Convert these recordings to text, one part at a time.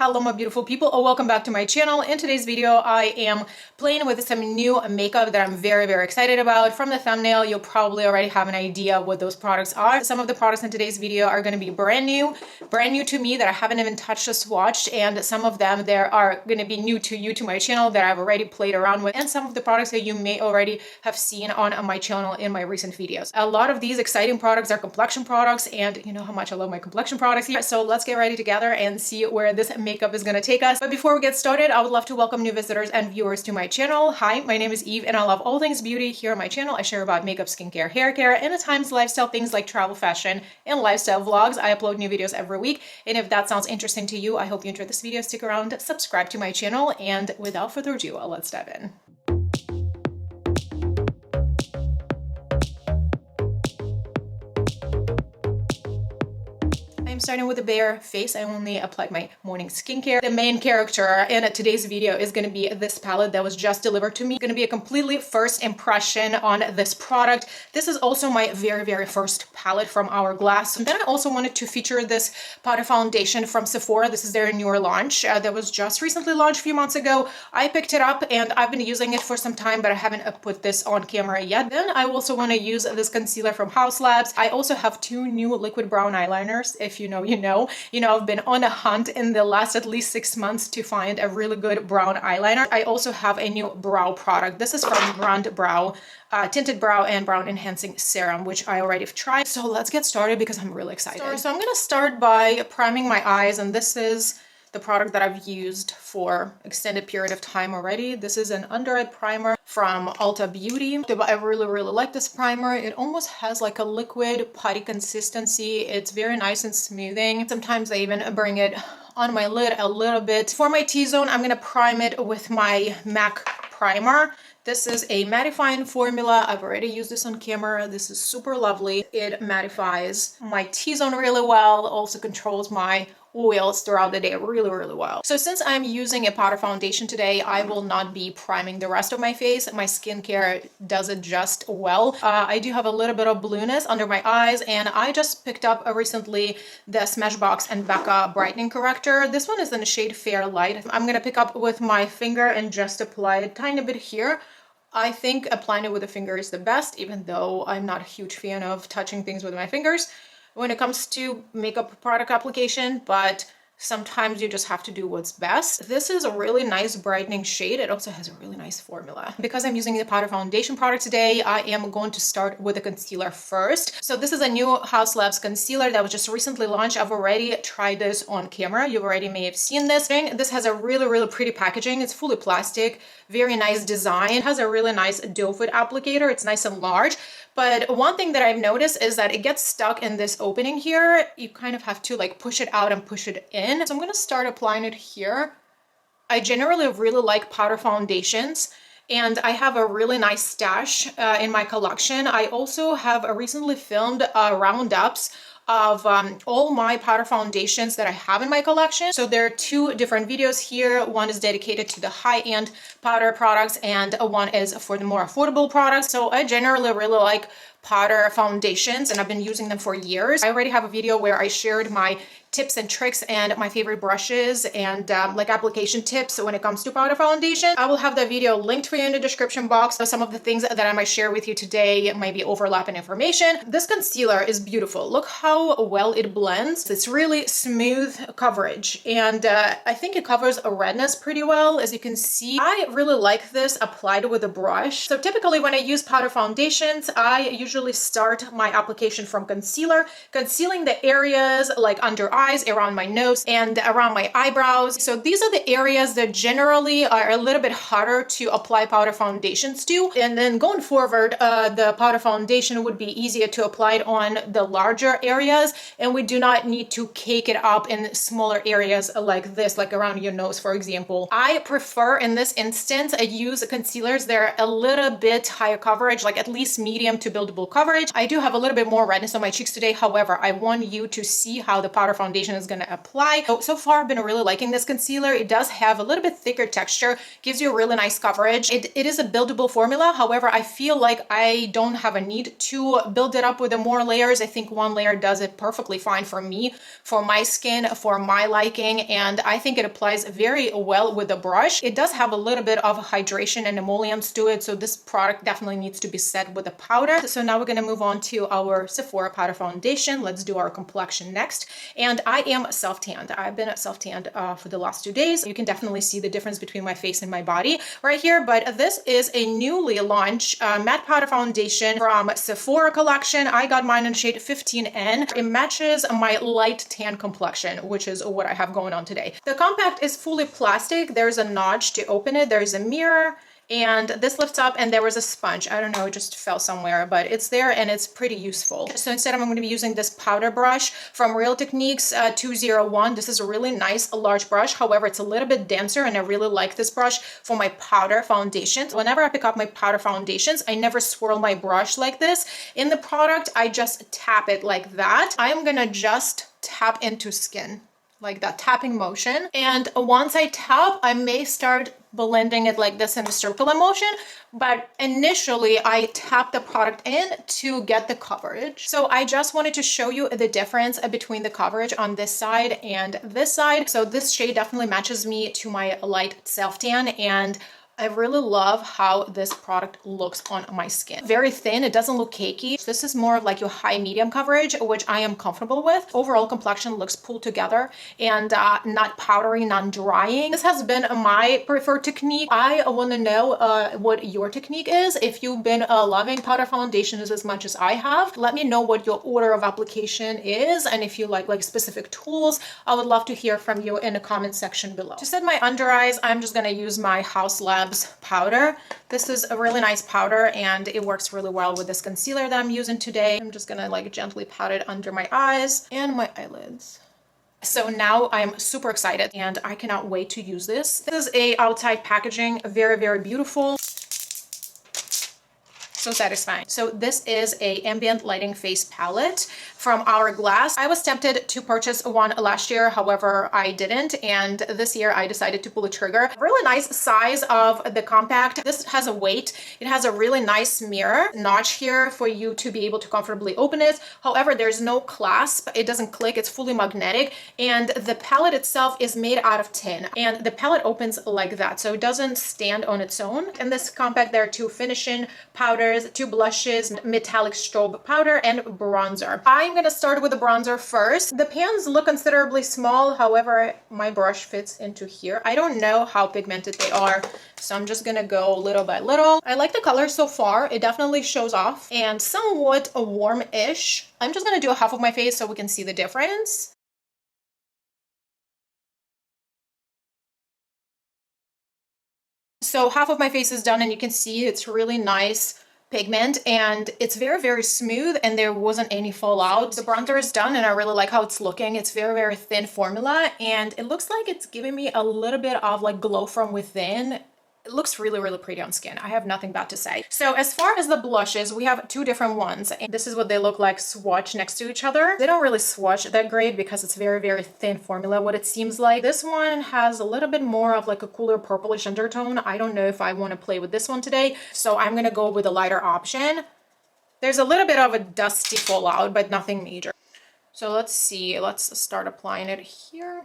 Hello my beautiful people, welcome back to my channel. In today's video I am playing with some new makeup that I'm very excited about. From the thumbnail you'll probably already have an idea what those products are. Some of the products in today's video are going to be brand new to me that I haven't even touched or swatched, and some of them there are going to be new to you, to my channel, that I've already played around with, and some of the products that you may already have seen on my channel in my recent videos. A lot of these exciting products are complexion products, and you know how much I love my complexion products here. So let's get ready together and see where this makeup is going to take us. But before we get started, I would love to welcome new visitors and viewers to my channel. Hi, my name is Eve and I love all things beauty. Here on my channel I share about makeup, skincare, hair care, and at times lifestyle things like travel, fashion, and lifestyle vlogs. I upload new videos every week, and if that sounds interesting to you, I hope you enjoyed this video. Stick around, subscribe to my channel, and without further ado, let's dive in. Starting with the bare face, I only applied my morning skincare. The main character in today's video is going to be this palette that was just delivered to me. It's going to be a completely first impression on this product. This is also my very first palette from Hourglass. And then I also wanted to feature this powder foundation from Sephora. This is their newer launch that was just recently launched a few months ago. I picked it up and I've been using it for some time, but I haven't put this on camera yet. Then I also want to use this concealer from HAUS Labs. I also have two new liquid brown eyeliners. If you know, I've been on a hunt in the last at least 6 months to find a really good brown eyeliner. I also have a new brow product. This is from Roundup Brow, tinted brow and brown enhancing serum, which I already have tried. So let's get started because I'm really excited. So I'm gonna start by priming my eyes, and this is the product that I've used for extended period of time already. This is an under eye primer from Ulta Beauty. I really like this primer. It almost has like a liquid putty consistency. It's very nice and smoothing. Sometimes I even bring it on my lid a little bit. For my T-zone, I'm gonna prime it with my MAC primer. This is a mattifying formula. I've already used this on camera. This is super lovely. It mattifies my T-zone really well. Also controls my oils throughout the day really well. So since I'm using a powder foundation today, I will not be priming the rest of my face. My skincare does it just well. I do have a little bit of blueness under my eyes, and I just picked up recently the Smashbox and Becca brightening corrector. This one is in the shade Fair Light. I'm gonna pick up with my finger and just apply a tiny bit here. I think applying it with a finger is the best, even though I'm not a huge fan of touching things with my fingers when it comes to makeup product application, but sometimes you just have to do what's best. This is a really nice brightening shade. It also has a really nice formula. Because I'm using the powder foundation product today, I am going to start with the concealer first. So this is a new HAUS Labs concealer that was just recently launched. I've already tried this on camera. You already may have seen this. This has a really pretty packaging. It's fully plastic, very nice design. It has a really nice doe foot applicator. It's nice and large. But one thing that I've noticed is that it gets stuck in this opening here. You kind of have to like push it out and push it in. So I'm going to start applying it here. I generally really like powder foundations, and I have a really nice stash in my collection. I also have recently filmed roundups of all my powder foundations that I have in my collection. So there are two different videos here. One is dedicated to the high-end powder products, and one is for the more affordable products. So I generally really like powder foundations, and I've been using them for years. I already have a video where I shared my tips and tricks and my favorite brushes and like application tips when it comes to powder foundation. I will have that video linked for you in the description box. So some of the things that I might share with you today might be overlapping information. This concealer is beautiful. Look how well it blends. It's really smooth coverage, and I think it covers a redness pretty well. As you can see, I really like this applied with a brush. So typically when I use powder foundations, I usually start my application from concealer, concealing the areas like under eyes, around my nose, and around my eyebrows. So these are the areas that generally are a little bit harder to apply powder foundations to. And then going forward, the powder foundation would be easier to apply it on the larger areas, and we do not need to cake it up in smaller areas like this, like around your nose, for example. I prefer in this instance, I use concealers. They're a little bit higher coverage, like at least medium to buildable coverage. I do have a little bit more redness on my cheeks today. However, I want you to see how the powder foundation foundation is going to apply. So far I've been really liking this concealer. It does have a little bit thicker texture, gives you a really nice coverage. It is a buildable formula. However, I feel like I don't have a need to build it up with more layers. I think one layer does it perfectly fine for me, for my skin, for my liking, and I think it applies very well with the brush. It does have a little bit of hydration and emollients to it, so this product definitely needs to be set with a powder. So now we're going to move on to our Sephora powder foundation. Let's do our complexion next. And I am self-tanned. I've been self-tanned for the last 2 days. You can definitely see the difference between my face and my body right here, but this is a newly launched matte powder foundation from Sephora collection. I got mine in shade 15N. It matches my light tan complexion, which is what I have going on today. The compact is fully plastic. There's a notch to open it. There's a mirror, and this lifts up, and there was a sponge. I don't know, it just fell somewhere, but it's there and it's pretty useful. So instead I'm going to be using this powder brush from Real Techniques 201. This is a really nice large brush. However, it's a little bit denser, and I really like this brush for my powder foundations. Whenever I pick up my powder foundations, I never swirl my brush like this. In the product, I just tap it like that. I'm gonna just tap into skin, like that tapping motion. And once I tap, I may start blending it like this in a circular motion, but initially I tap the product in to get the coverage. So I just wanted to show you the difference between the coverage on this side and this side. So this shade definitely matches me to my light self-tan, and I really love how this product looks on my skin. Very thin, it doesn't look cakey. This is more of like your high medium coverage, which I am comfortable with. Overall complexion looks pulled together and not powdery, not drying. This has been my preferred technique. I want to know what your technique is. If you've been loving powder foundations as much as I have, let me know what your order of application is, and if you like specific tools, I would love to hear from you in the comment section below. To set my under eyes, I'm just gonna use my HAUS powder. This is a really nice powder, and it works really well with this concealer that I'm using today. I'm just gonna like gently pat it under my eyes and my eyelids. So now I'm super excited, and I cannot wait to use this. This is a outside packaging, very, very beautiful. So satisfying. So this is a ambient lighting face palette from Hourglass. I was tempted to purchase one last year, however I didn't, and this year I decided to pull the trigger. Really nice size of the compact. This has a weight. It has a really nice mirror notch here for you to be able to comfortably open it. However, there's no clasp. It doesn't click. It's fully magnetic, and the palette itself is made out of tin, and the palette opens like that, so it doesn't stand on its own. In this compact, there are 2 finishing powders, 2 blushes, metallic strobe powder, and bronzer. I'm gonna start with the bronzer first. The pans look considerably small, however, my brush fits into here. I don't know how pigmented they are, so I'm just gonna go little by little. I like the color so far. It definitely shows off and somewhat warm-ish. I'm just gonna do half of my face so we can see the difference. So half of my face is done, and you can see it's really nice pigment, and it's very, very smooth, and there wasn't any fallout. The bronzer is done, and I really like how it's looking. It's very, very thin formula, and it looks like it's giving me a little bit of like glow from within. It looks really, really pretty on skin. I have nothing bad to say. So as far as the blushes, we have 2 different ones, and this is what they look like swatched next to each other. They don't really swatch that great because it's very, very thin formula, what it seems like. This one has a little bit more of like a cooler purplish undertone. I don't know if I want to play with this one today, so I'm gonna go with a lighter option. There's a little bit of a dusty fallout, but nothing major. So let's see, let's start applying it here.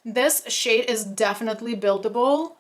This shade is definitely buildable.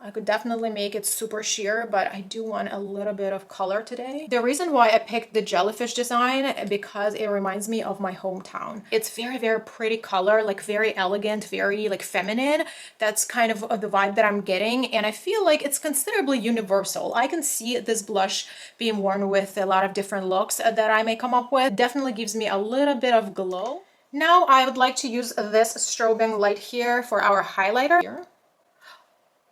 I could definitely make it super sheer, but I do want a little bit of color today. The reason why I picked the jellyfish design, because it reminds me of my hometown. It's very, very pretty color, like very elegant, very like feminine. That's kind of the vibe that I'm getting, and I feel like it's considerably universal. I can see this blush being worn with a lot of different looks that I may come up with. Definitely gives me a little bit of glow. Now I would like to use this strobing light here for our highlighter here.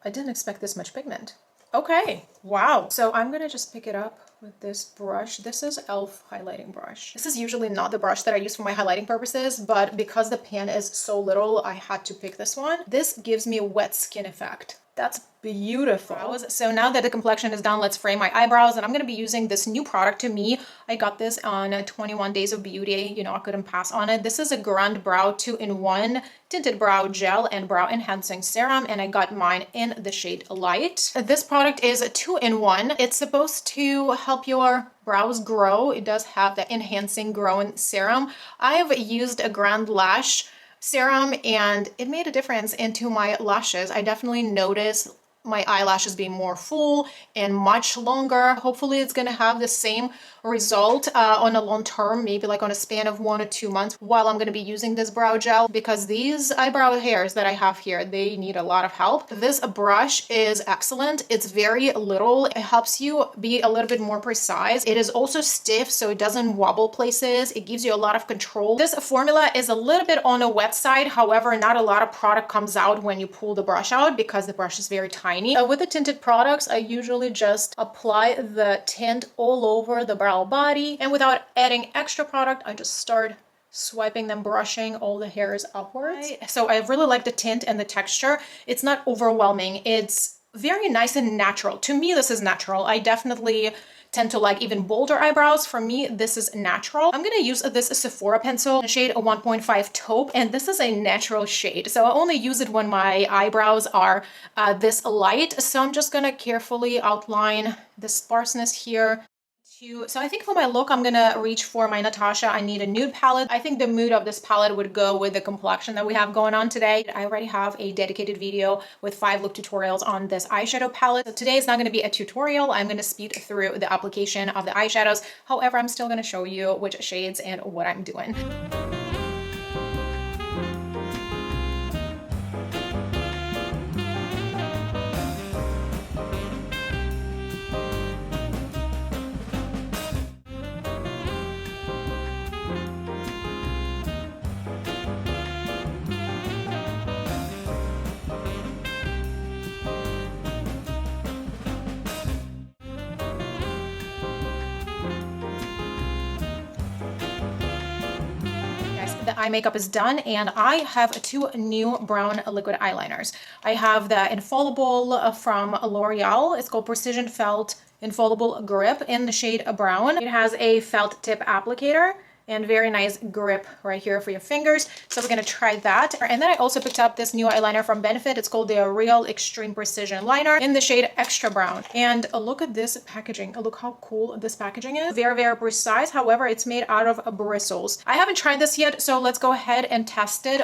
I didn't expect this much pigment. Okay, wow. So I'm gonna just pick it up with this brush. This is e.l.f. highlighting brush. This is usually not the brush that I use for my highlighting purposes, but because the pan is so little, I had to pick this one. This gives me a wet skin effect. That's beautiful. So now that the complexion is done, let's frame my eyebrows, and I'm going to be using this new product. To me, I got this on 21 Days of Beauty. You know, I couldn't pass on it. This is a Grand Brow 2-in-1 tinted brow gel and brow enhancing serum, and I got mine in the shade Light. This product is a 2-in-1. It's supposed to help your brows grow. It does have the enhancing growing serum. I've used a Grand Lash serum and it made a difference into my lashes. I definitely noticed my eyelashes being more full and much longer. Hopefully it's gonna have the same result on a long term, maybe like on a span of 1 or 2 months while I'm gonna be using this brow gel, because these eyebrow hairs that I have here, they need a lot of help. This brush is excellent. It's very little. It helps you be a little bit more precise. It is also stiff, so it doesn't wobble places. It gives you a lot of control. This formula is a little bit on the wet side. However, not a lot of product comes out when you pull the brush out because the brush is very tiny. With the tinted products, I usually just apply the tint all over the brow body, and without adding extra product, I just start swiping them, brushing all the hairs upwards. So I really like the tint and the texture. It's not overwhelming. It's very nice and natural. To me, this is natural. I definitely tend to like even bolder eyebrows. For me, this is natural. I'm gonna use this Sephora pencil, shade 1.5 taupe, and this is a natural shade. So I only use it when my eyebrows are this light. So I'm just gonna carefully outline the sparseness here. So I think for my look, I'm gonna reach for my Natasha I Need a Nude palette. I think the mood of this palette would go with the complexion that we have going on today. I already have a dedicated video with 5 look tutorials on this eyeshadow palette. So today is not gonna be a tutorial. I'm gonna speed through the application of the eyeshadows. However, I'm still gonna show you which shades and what I'm doing. The eye makeup is done, and I have 2 new brown liquid eyeliners. I have the Infallible from L'Oreal. It's called Precision Felt Infallible Grip in the shade brown. It has a felt tip applicator and very nice grip right here for your fingers. So we're gonna try that. And then I also picked up this new eyeliner from Benefit. It's called the Real Extreme Precision Liner in the shade Extra Brown. And look at this packaging. Look how cool this packaging is. Very, very precise. However, it's made out of bristles. I haven't tried this yet, so let's go ahead and test it.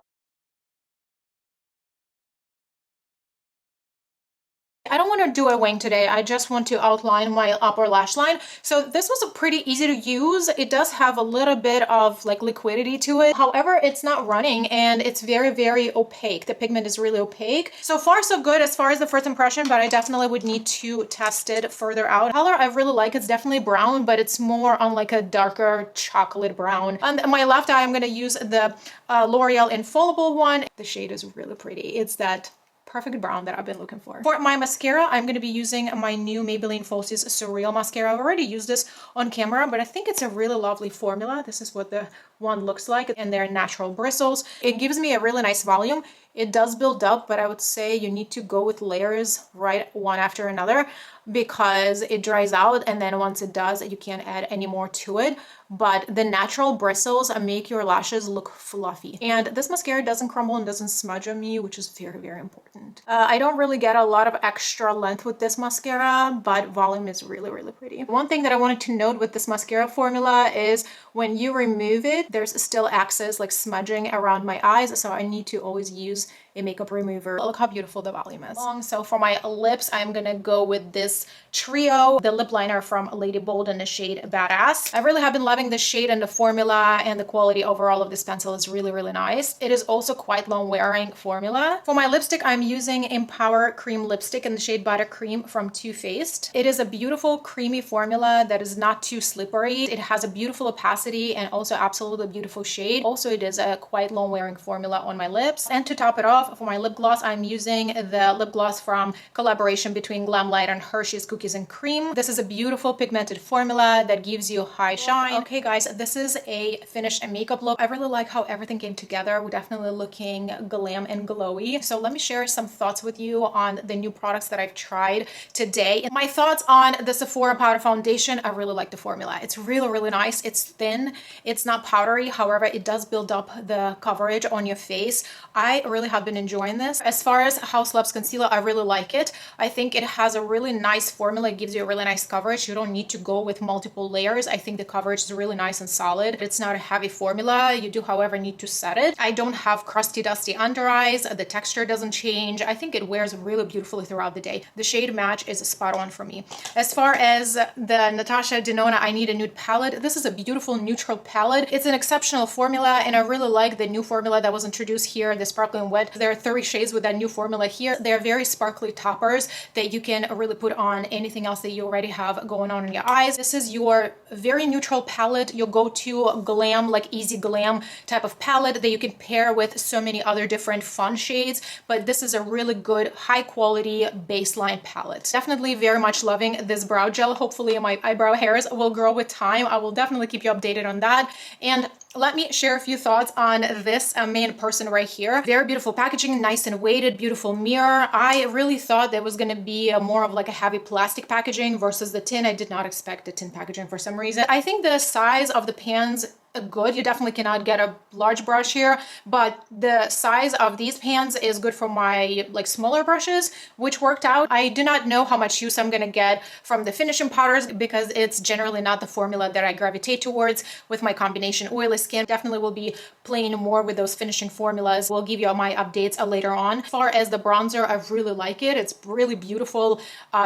I don't want to do a wing today. I just want to outline my upper lash line. So this was pretty easy to use. It does have a little bit of like liquidity to it. However, it's not running and it's very, very opaque. The pigment is really opaque. So far, so good as far as the first impression, but I definitely would need to test it further out. Color I really like. It's definitely brown, but it's more on like a darker chocolate brown. On my left eye, I'm going to use the L'Oreal Infallible one. The shade is really pretty. It's that perfect brown that I've been looking for. For my mascara, I'm going to be using my new Maybelline Falsies Surreal Mascara. I've already used this on camera, but I think it's a really lovely formula. This is what the one looks like, and they're natural bristles. It gives me a really nice volume. It does build up, but I would say you need to go with layers right one after another because it dries out, and then once it does, you can't add any more to it. But the natural bristles make your lashes look fluffy. And this mascara doesn't crumble and doesn't smudge on me, which is very, very important. I don't really get a lot of extra length with this mascara, but volume is really, really pretty. One thing that I wanted to note with this mascara formula is when you remove it, there's still excess like smudging around my eyes, so I need to always use a makeup remover. Look how beautiful the volume is. So for my lips, I'm gonna go with this Trio, the lip liner from Lady Bold in the shade Badass. I really have been loving the shade and the formula, and the quality overall of this pencil is really, really nice. It is also quite long wearing formula. For my lipstick, I'm using Empower Cream Lipstick in the shade Buttercream from Too Faced. It is a beautiful creamy formula that is not too slippery. It has a beautiful opacity and also absolutely absolutely beautiful shade. Also, it is a quite long wearing formula on my lips. And to top it off, for my lip gloss, I'm using the lip gloss from collaboration between Glam Light and Hershey's Cookies and Cream. This is a beautiful pigmented formula that gives you high shine. Okay guys, this is a finished makeup look. I really like how everything came together. We're definitely looking glam and glowy. So let me share some thoughts with you on the new products that I've tried today. My thoughts on the Sephora powder foundation, I really like the formula. It's really nice. It's thin, it's not powdery. However, it does build up the coverage on your face. I really have been enjoying this. As far as HAUS Labs concealer, I really like it. I think it has a really nice formula. It gives you a really nice coverage. You don't need to go with multiple layers. I think the coverage is really nice and solid. It's not a heavy formula. You do, however, need to set it. I don't have crusty, dusty under eyes. The texture doesn't change. I think it wears really beautifully throughout the day. The shade match is spot on for me. As far as the Natasha Denona I Need a Nude palette, this is a beautiful neutral palette. It's an exceptional formula, and I really like the new formula that was introduced here, the Sparkling Wet. There are 30 shades with that new formula here. They're very sparkly toppers that you can really put on anything else that you already have going on in your eyes. This is your very neutral palette, your go-to glam, like easy glam type of palette that you can pair with so many other different fun shades, but this is a really good high quality baseline palette. Definitely very much loving this brow gel. Hopefully my eyebrow hairs will grow with time. I will definitely keep you updated on that. And let me share a few thoughts on this main person right here. Very beautiful packaging, nice and weighted, beautiful mirror. I really thought there was going to be more of like a heavy plastic packaging versus the tin. I did not expect the tin packaging for some reason. I think the size of the pans good. You definitely cannot get a large brush here, but the size of these pans is good for my like smaller brushes, which worked out. I do not know how much use I'm gonna get from the finishing powders because it's generally not the formula that I gravitate towards with my combination oily skin. Definitely will be playing more with those finishing formulas. We'll give you my updates later on. As far as the bronzer, I really like it. It's really beautiful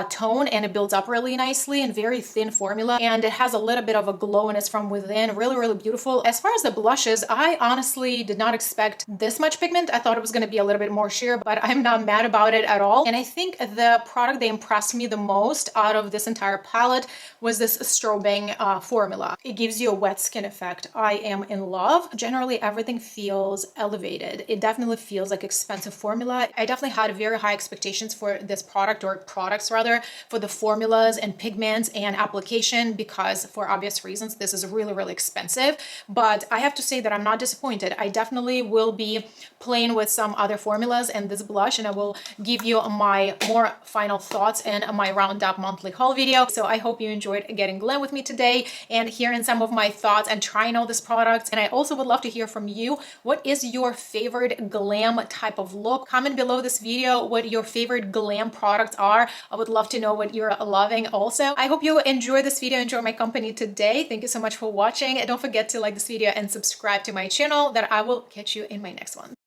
tone, and it builds up really nicely, and very thin formula, and it has a little bit of a glowiness from within. Really beautiful. As far as the blushes, I honestly did not expect this much pigment. I thought it was going to be a little bit more sheer, but I'm not mad about it at all. And I think the product that impressed me the most out of this entire palette was this strobing formula. It gives you a wet skin effect. I am in love. Generally, everything feels elevated. It definitely feels like expensive formula. I definitely had very high expectations for this product, or products rather, for the formulas and pigments and application, because for obvious reasons, this is really expensive. But I have to say that I'm not disappointed. I definitely will be playing with some other formulas and this blush, and I will give you my more final thoughts in my Roundup monthly haul video. So I hope you enjoyed getting glam with me today and hearing some of my thoughts and trying all these products. And I also would love to hear from you. What is your favorite glam type of look? Comment below this video what your favorite glam products are. I would love to know what you're loving also. I hope you enjoyed this video, enjoy my company today. Thank you so much for watching. Don't forget to like this video and subscribe to my channel. That I will catch you in my next one.